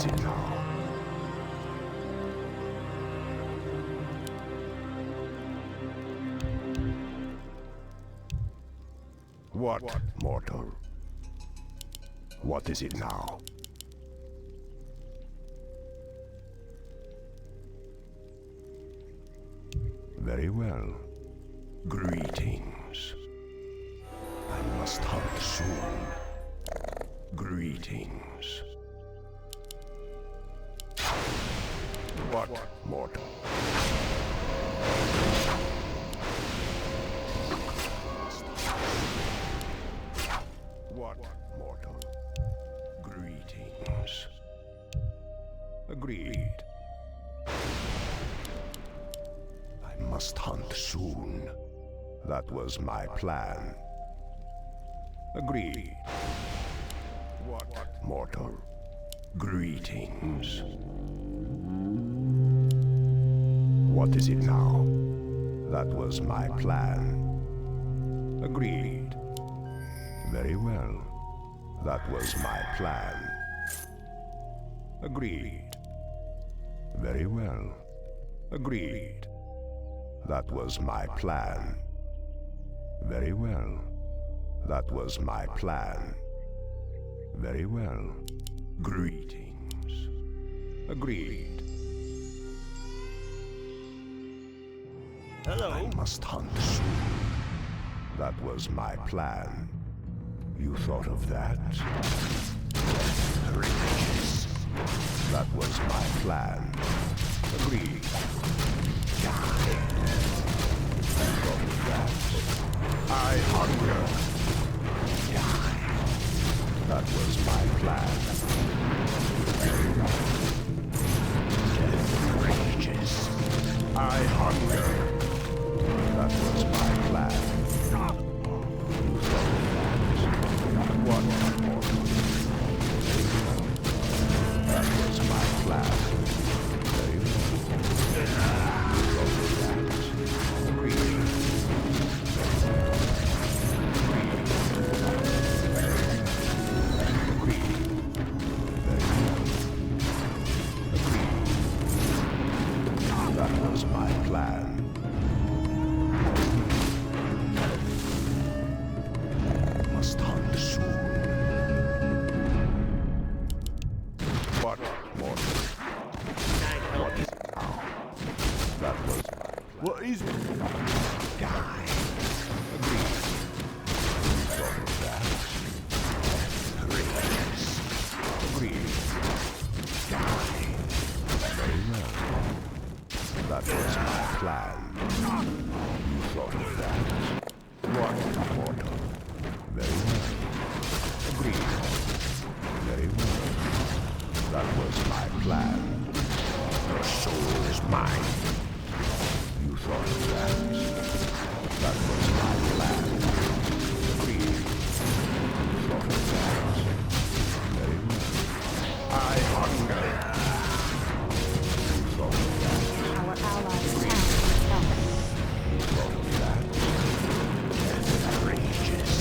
is it now? What, mortal? What is it now? Very well. Greetings. I must hunt soon. Greetings. What, mortal? What, mortal? Greetings. Agreed. I must hunt soon. That was my plan. Agreed. What, mortal? Greetings. What is it now? That was my plan. Agreed. Very well. That was my plan. Agreed. Very well. Agreed. That was my plan. Very well. That was my plan. Very well. Greetings. Agreed. Hello. I must hunt soon. That was my plan. You thought of that? Rampages. That was my plan. Agreed. Die. You thought of that? I hunger. Die. That was my plan. Death rages. I hunger. That was my plan. You thought of that? What more? That was my plan. Very well. You thought of that? Agreed. That was my plan. Must hunt soon. What more? What is it now? That was my plan. What is it? Die. Agreed. You thought of that? Rages. Agreed. Die. Very well. That was my plan. You thought of that? What, mortal? Very well. Agreed. Very well. That was my plan. Your soul is mine. You thought of that? That was my plan. Agreed. You thought of that? Very well. I hunger. You thought of that? Our allies' town is falling. You thought of that? Death rages.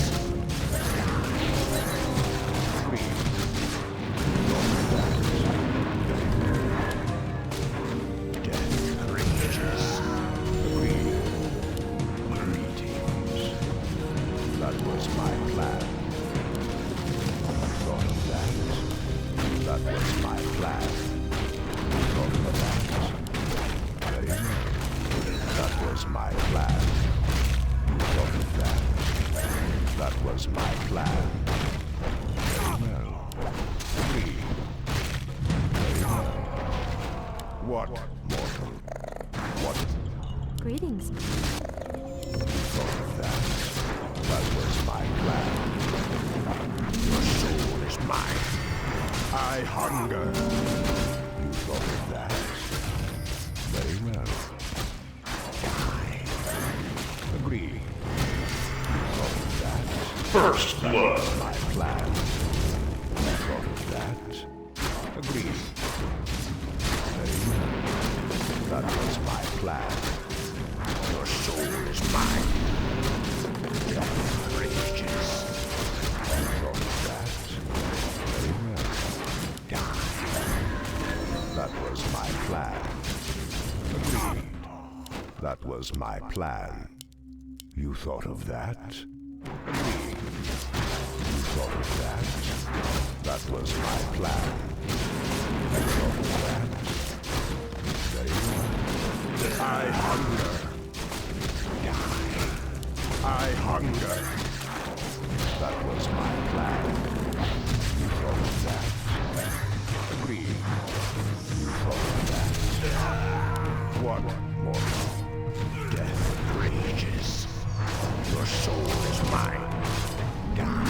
Agreed. You thought of that? Death rages. Agreed. Greetings. That was my plan. You thought of that? That was my plan. You thought of that? Very well. That was my plan. You thought of that? That was my plan. Very well. Agreed. Very well. What, mortal? What? Greetings. You thought of that? That was my plan. Your soul is mine. I hunger. You thought of that? Very well. Die. Agreed. You thought of that? First That blood. was my plan. You thought of that? Agreed. Very well. That was my plan. Your soul is mine. Death rages. You thought of that? Very well. Die. was my plan. You thought of that? Agreed. You thought of that? That was my plan. You thought of that? Very well. I hunger. Die. I hunger. That was my plan. You thought of that? Agreed. You thought of that? What more? Death rages. Your soul is mine. Die.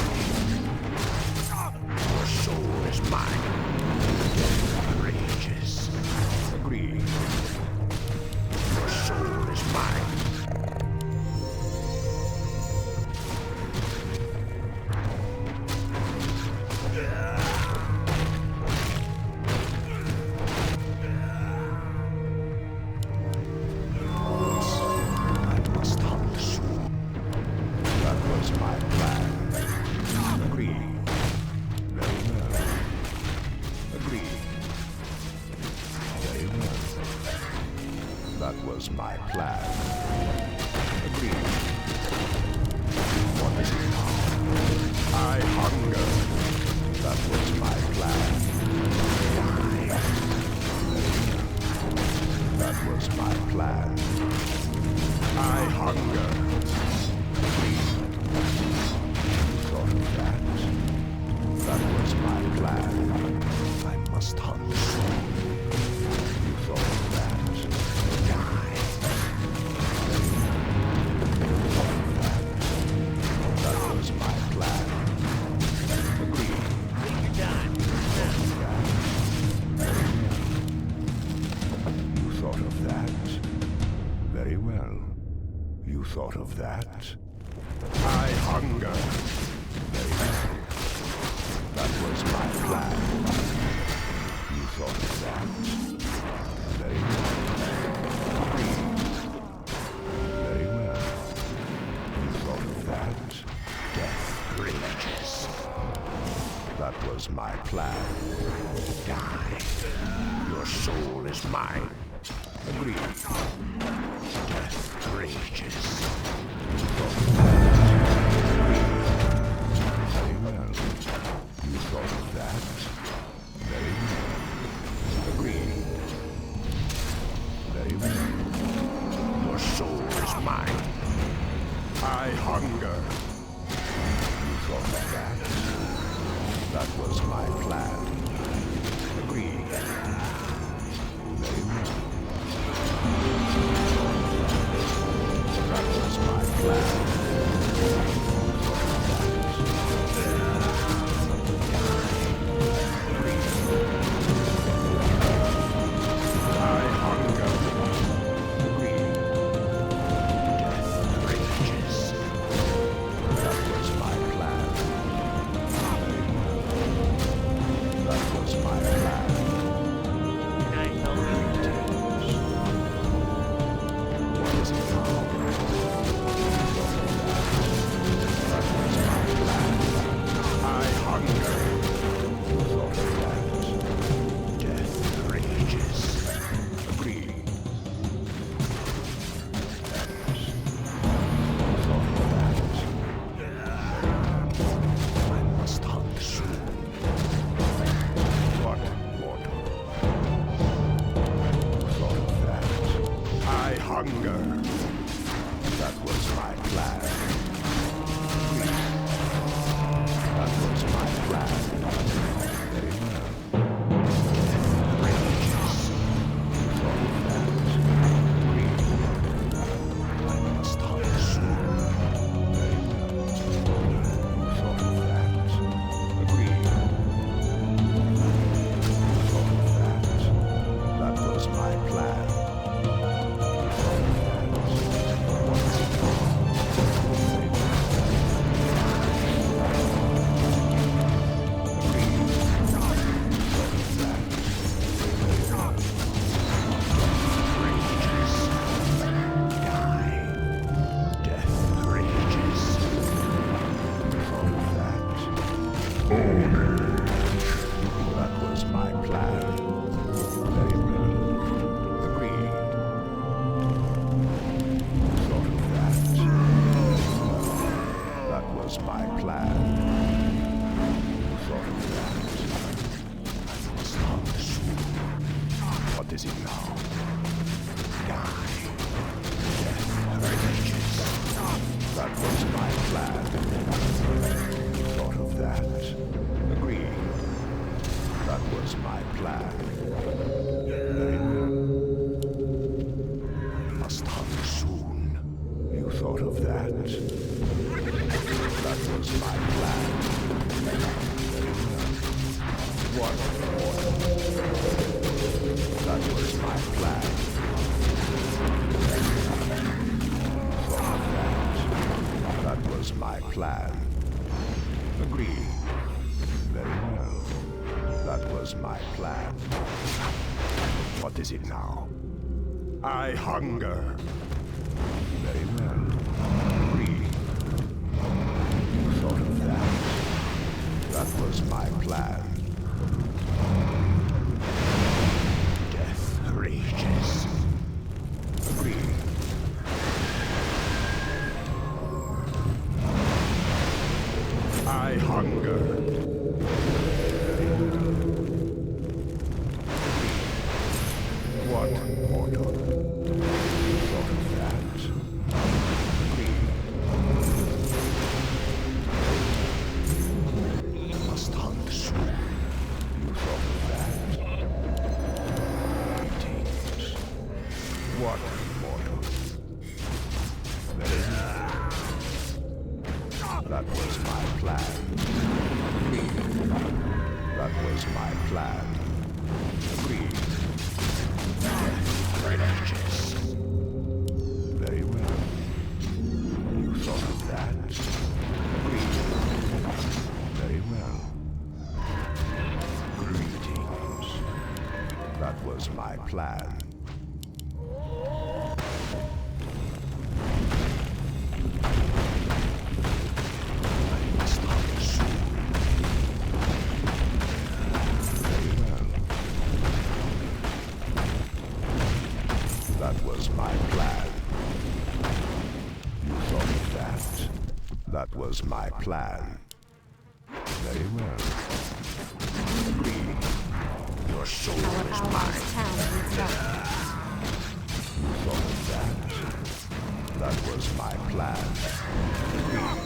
Your soul is mine. Death rages. Agreed. Your soul is mine. That was my plan. Agreed. What is it now? I hunger. That was my plan. Die. That was my plan. I hunger. Agreed. You thought of that? That was my plan. I must hunt. You thought of that? You thought of that? I hunger. Very well. That was my plan. You thought of that? Very well. Very well. You thought of that? Death rages. That was my plan. Die. Your soul is mine. Agreed. Death rages. You thought of that? Very well. You thought of that? Very well. Agreed. Very well. Your soul is mine. I hunger. You thought of that? That was my plan. Agreed. Very well. That was my plan. I hunger. Agreed. Death rages. That was my plan. That was my plan. What is it now? I hunger. You thought of that? Death rages. Agreed. You thought of that? I must hunt soon. What? You thought of that? I hunger. That was my plan. That was my plan. Very well. Rages. You thought of that? Agreed. I must hunt soon. Very well. You thought of that? Agreed. You thought of that? That was my plan. You thought of that? What is it called? thought of that? That was my plan. What order? That was my plan. Thought of that? That was my plan. Agreed. Very well. That was my plan. What is it now? I hunger. Very well. Agreed. You thought of that? That was my plan. Death rages. Agreed. I hunger. What mortal? Thought of that? Must hunt soon. You thought of that? Greetings. What mortal? Very well. That was my plan. That was my plan. Agreed. Rampages. Very well. You thought of that? Agreed. Very well. Greetings. That was my plan. I must hunt soon. Very well. That was my plan. You thought of that? That was my plan. Very well. Agreed. Your soul Our is allies' mine. town needs help. You thought of that? That was my plan. Agreed.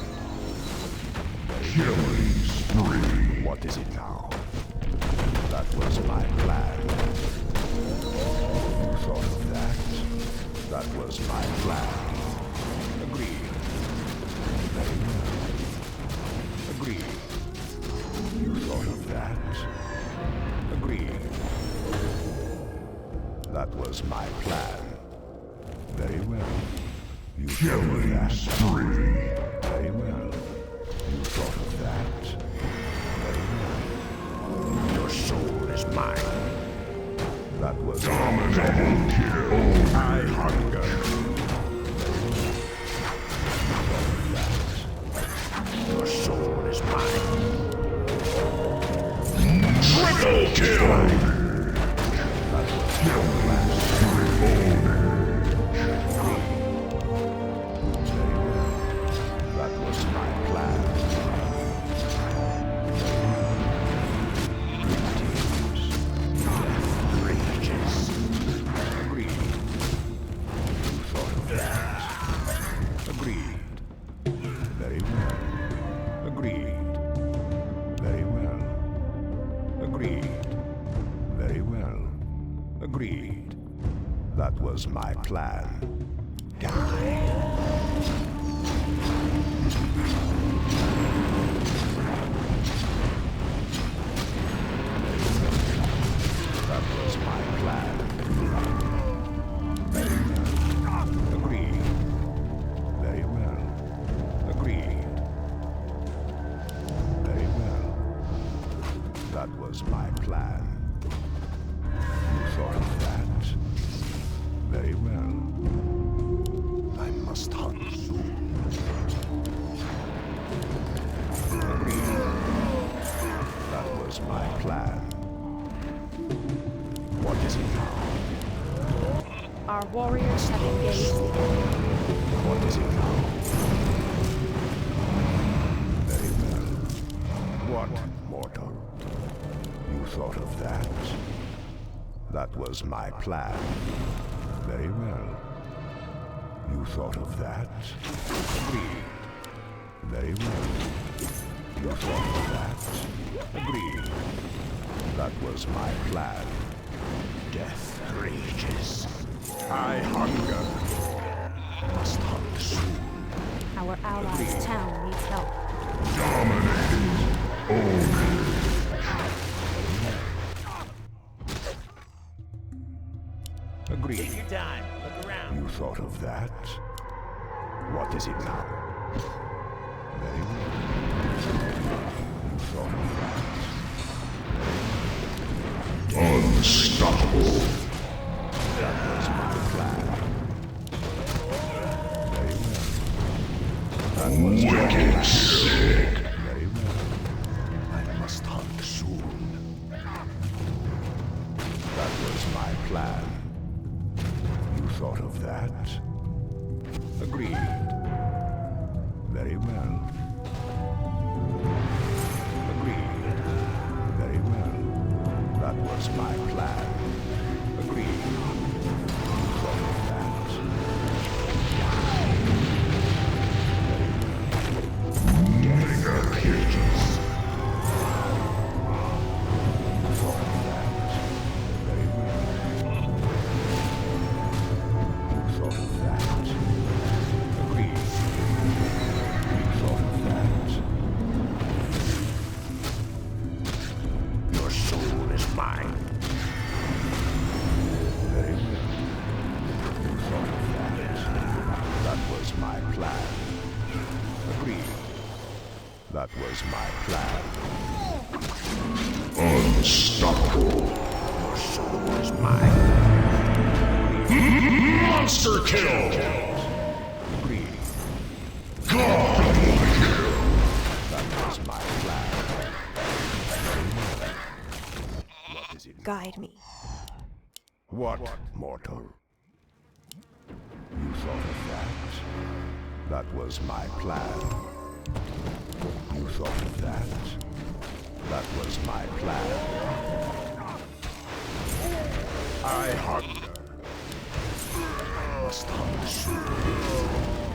Killing spree. What is it now? That was my plan. You thought of that? That was my plan. Agreed. Very well. Agreed. You thought of that? Agreed. That was my plan. Very well. You thought of that? Very well. You thought of that? Very well. Your soul is mine. That was double kill. I hunger. Your soul is mine. Triple kill. That was your plan. That was my plan. Agreed. That was my plan. Die. That was my plan. Very well. Agreed. Very well. Agreed. Very well. That was my plan. Thought of that? Very well. I must hunt soon. That was my plan. What is it now? Our warriors have engaged the enemy. What is it now? Very well. What, mortal? You thought of that? That was my plan. Very well. You thought of that? Agreed. Very well. You thought of that? Agreed. That was my plan. Death rages. I hunger. Must hunt soon. Our allies' town needs help. Agreed. Take your time. Look around. You thought of that? What is it now? Very well. You thought of that? Unstoppable. That was my plan. Very well. That was wicked sick. Very well. I must hunt soon. That was my plan. You thought of that? Agreed. Very well. Agreed. Very well. That was my plan. Agreed. You thought of that? Mega kills. You thought of that? Very well. You thought of that? Agreed. You thought of that? Your soul is mine. Very well. You thought of that? That was my plan. Agreed. That was my plan. Unstoppable. Your soul is mine. Monster kill! Agreed. God kill! That was my plan. What is it? Guide me. What, mortal? You thought of that? That was my plan. You thought of that? That was my plan. I hunger. I must hunger soon.